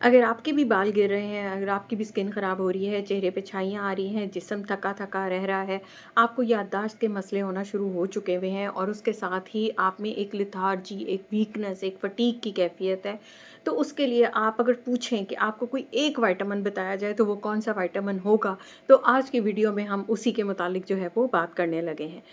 अगर आपके भी बाल गिर रहे हैं, अगर आपकी भी स्किन ख़राब हो रही है, चेहरे पे छाइयाँ आ रही हैं, जिस्म थका-थका रह रहा है, आपको याददाश्त के मसले होना शुरू हो चुके हुए हैं और उसके साथ ही आप में एक लेथार्जी, एक वीकनेस, एक फटीग की कैफ़ियत है, तो उसके लिए आप अगर पूछें कि आपको कोई एक विटामिन बताया जाए तो वो कौन-सा विटामिन होगा? तो आज की वीडियो में हम उसी के मुतालिक जो है वो बात करने लगे हैं।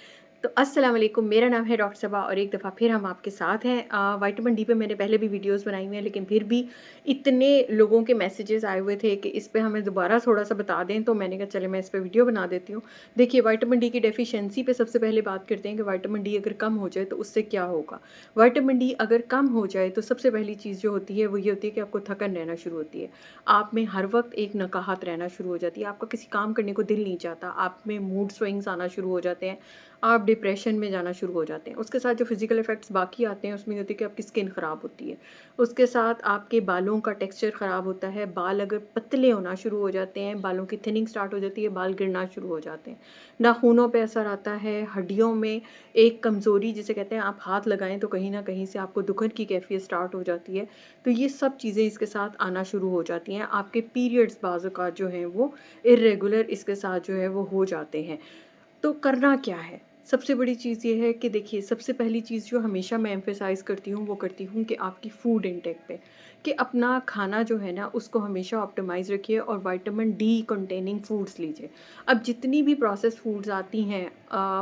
तो अस्सलाम वालेकुम, मेरा नाम है डॉक्टर सबा और एक दफ़ा फिर हम आपके साथ हैं। विटामिन डी पे मैंने पहले भी वीडियोस बनाई हुई हैं, लेकिन फिर भी इतने लोगों के मैसेजेस आए हुए थे कि इस पे हमें दोबारा थोड़ा-सा बता दें, तो मैंने कहा चले मैं इस पे वीडियो बना देती हूँ। देखिए, विटामिन डी की डेफिशिएंसी पे सबसे पहले बात करते हैं कि विटामिन डी अगर कम हो जाए तो उससे क्या होगा? विटामिन डी अगर कम हो जाए तो सबसे पहली चीज़ जो होती है वो ये होती है कि आपको थकन रहना शुरू होती है। आप में हर वक़्त एक नकाहत रहना शुरू हो जाती है, आपका किसी काम करने को दिल नहीं चाहता, आप में मूड स्विंग्स आना शुरू हो जाते हैं, आप डिप्रेशन में जाना शुरू हो जाते हैं। उसके साथ जो फिज़िकल इफ़ेक्ट्स बाकी आते हैं उसमें ये होती है कि आपकी स्किन ख़राब होती है। उसके साथ आपके बालों का टेक्सचर ख़राब होता है, बाल अगर पतले होना शुरू हो जाते हैं, बालों की थिनिंग स्टार्ट हो जाती है, बाल गिरना शुरू हो जाते हैं। नाखूनों पे असर आता है, हड्डियों में एक कमज़ोरी जिसे कहते हैं आप हाथ लगाएँ तो कहीं न कहीं से आपको दुखन की कैफ़ियत स्टार्ट हो जाती है। तो ये सब चीज़ें इसके साथ आना शुरू हो जाती हैं। आपके पीरियड्स बाज़ औक़ात जो हैं वो इर्रेगुलर इसके साथ जो है वो हो जाते हैं। तो करना क्या है? सबसे बड़ी चीज़ ये है कि देखिए, सबसे पहली चीज़ जो हमेशा मैं एम्फ़साइज़ करती हूँ, वो करती हूँ कि आपकी फूड इनटेक पे, कि अपना खाना जो है ना, उसको हमेशा ऑप्टिमाइज़ रखिए और विटामिन डी कंटेनिंग फूड्स लीजिए। अब जितनी भी प्रोसेस्ड फूड्स आती हैं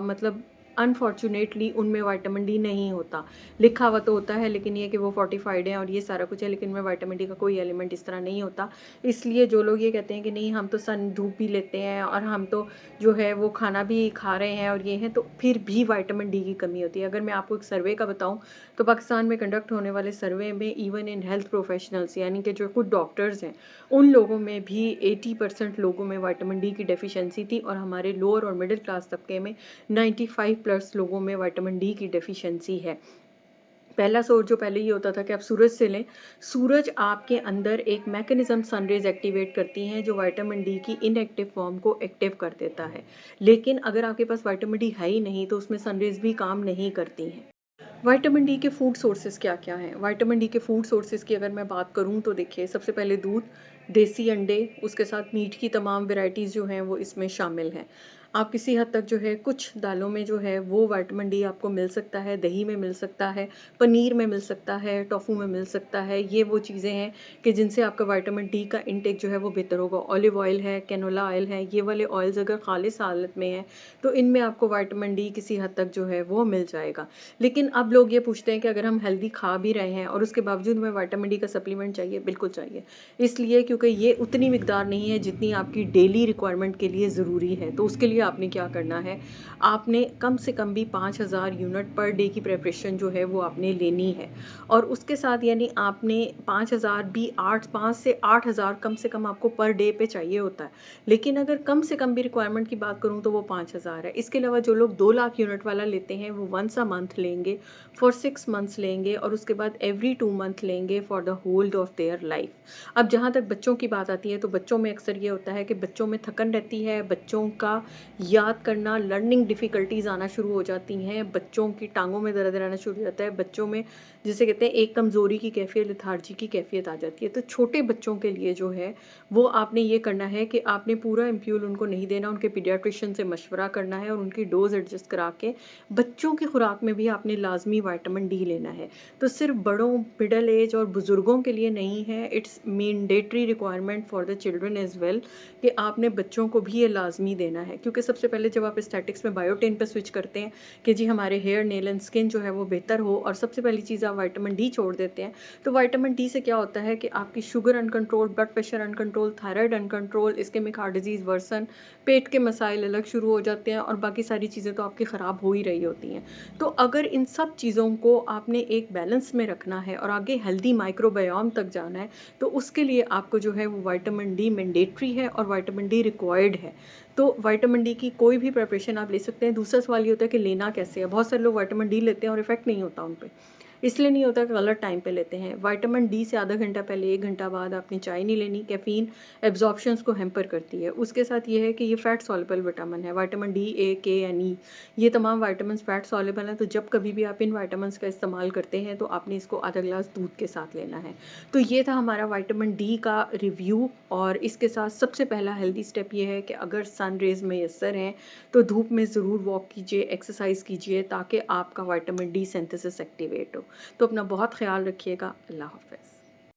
मतलब अनफॉर्च्यूनेटली उनमें विटामिन डी नहीं होता। लिखा हुआ तो होता है, लेकिन ये कि वो फ़ोर्टिफ़ाइड है और ये सारा कुछ है, लेकिन उनमें विटामिन डी का कोई एलिमेंट इस तरह नहीं होता। इसलिए जो लोग ये कहते हैं कि नहीं, हम तो सन धूप भी लेते हैं और हम तो जो है वो खाना भी खा रहे हैं और ये हैं, तो फिर भी विटामिन डी की कमी होती है। अगर मैं आपको एक सर्वे का बताऊँ, तो पाकिस्तान में कंडक्ट होने वाले सर्वे में इवन इन हेल्थ प्रोफेशनल्स यानी कि जो खुद डॉक्टर्स हैं, उन लोगों में भी 80% लोगों में विटामिन डी की डेफिशिएंसी थी और हमारे लोअर और मिडिल क्लास तबके में 95 प्लस लोगों में विटामिन डी की डेफिशिएंसी है। पहला सोर्स जो पहले ये होता था कि आप सूरज से लें। सूरज आपके अंदर एक मैकेनिज़्म सनरेज़ एक्टिवेट करती हैं जो विटामिन डी की इनएक्टिव फॉर्म को एक्टिव कर देता है। लेकिन अगर आपके पास विटामिन डी है ही नहीं तो उसमें सनरेज़ भी काम नहीं करती हैं। विटामिन डी के फूड सोर्सेज़ क्या-क्या हैं? विटामिन डी के फूड सोर्सेज़ की अगर मैं बात करूँ तो देखिए, सबसे पहले दूध, देसी अंडे, उसके साथ मीट की तमाम वैराइटीज़ जो हैं वो इसमें शामिल हैं। आप किसी हद तक जो है कुछ दालों में जो है वो विटामिन डी आपको मिल सकता है, दही में मिल सकता है, पनीर में मिल सकता है, टोफू में मिल सकता है। ये वो चीज़ें हैं कि जिनसे आपका विटामिन डी का इंटेक जो है वो बेहतर होगा। ऑलिव ऑयल है, कैनोला ऑयल है, ये वाले ऑयल्स अगर खालिस हालत में हैं, तो इनमें आपको विटामिन डी किसी हद तक जो है वो मिल जाएगा। लेकिन अब लोग ये पूछते हैं कि अगर हम हेल्दी खा भी रहे हैं और उसके बावजूद हमें विटामिन डी का सप्लीमेंट चाहिए, बिल्कुल चाहिए। इसलिए क्योंकि ये उतनी मिकदार नहीं है जितनी आपकी डेली रिक्वायरमेंट के लिए ज़रूरी है। तो उसके लिए आपने क्या करना है, आपने कम से कम भी 5000 यूनिट पर डे की प्रिपरेशन जो है वो आपने लेनी है। और उसके साथ यानी आपने 5000 भी 8 5 से 8000 कम से कम आपको पर डे पे चाहिए होता है। लेकिन अगर कम से कम भी रिक्वायरमेंट की बात करूँ तो वो 5000 है। इसके अलावा जो लोग 2 लाख यूनिट वाला लेते हैं वो वन्स अ मंथ लेंगे, फॉर 6 मंथ्स लेंगे और उसके बाद एवरी 2 मंथ लेंगे for the whole of their life. अब जहाँ तक बच्चों की बात आती है तो बच्चों में अक्सर ये होता है कि बच्चों में थकन रहती है, बच्चों का याद करना, लर्निंग डिफ़िकल्टीज़ आना शुरू हो जाती हैं, बच्चों की टाँगों में दर्द रहना शुरू हो जाता है, बच्चों में जिसे कहते हैं एक कमज़ोरी की कैफ़ियत, लेथार्जी की कैफ़ियत आ जाती है। तो छोटे बच्चों के लिए जो है वो आपने ये करना है कि आपने पूरा एम्प्यूल उनको नहीं देना, उनके पीडियाट्रिशियन से मशवरा करना है और उनकी डोज़ एडजस्ट करा के बच्चों की खुराक में भी आपने लाज़मी विटामिन डी लेना है। तो सिर्फ़ बड़ों, मिडल एज और बुज़ुर्गों के लिए नहीं है, it's mandatory requirement for the children as well कि आपने बच्चों को भी ये लाज़मी देना है। क्योंकि सबसे पहले जब आप एस्थेटिक्स में बायोटिन पे स्विच करते हैं कि जी हमारे हेयर, नेल एंड स्किन जो है वो बेहतर हो और सबसे पहली चीज़ आप विटामिन डी छोड़ देते हैं, तो विटामिन डी से क्या होता है कि आपकी sugar uncontrol, blood pressure uncontrol, thyroid uncontrol, ischemic heart disease version, पेट के मसाइल अलग शुरू हो जाते हैं और बाकी सारी चीज़ें तो आपकी ख़राब हो ही रही होती हैं। तो अगर इन सब चीज़ों को आपने एक बैलेंस में रखना है और आगे हेल्दी माइक्रोबायोम तक जाना है, तो उसके लिए आपको जो है वो विटामिन डी मैंडेटरी है और विटामिन डी रिक्वायर्ड है। तो विटामिन डी की कोई भी प्रिपरेशन आप ले सकते हैं। दूसरा सवाल ये होता है कि लेना कैसे है? बहुत सारे लोग विटामिन डी लेते हैं और इफ़ेक्ट नहीं होता उन पे। इसलिए नहीं होता कि गलत टाइम पे लेते हैं। विटामिन डी से आधा घंटा पहले, 1 घंटा बाद आपने चाय नहीं लेनी, कैफ़ीन एब्ज़ॉर्प्शंस को हैम्पर करती है। उसके साथ ये है कि ये फैट सॉल्युबल विटामिन है, विटामिन डी, ए, के एंड ई, ये तमाम विटामिन्स फैट सॉल्युबल हैं, तो जब कभी भी आप इन विटामिन्स का इस्तेमाल करते हैं, तो आपने इसको आधा ग्लास दूध के साथ लेना है। तो ये था हमारा विटामिन डी का रिव्यू, और इसके साथ सबसे पहला हेल्दी स्टेप ये है कि अगर सन रेज़ मयस्सर हैं, तो धूप में ज़रूर वॉक कीजिए, एक्सरसाइज़ कीजिए, ताकि आपका विटामिन डी सिंथेसिस एक्टिवेट हो। तो अपना बहुत ख़्याल रखिएगा। अल्लाह हाफ़िज़।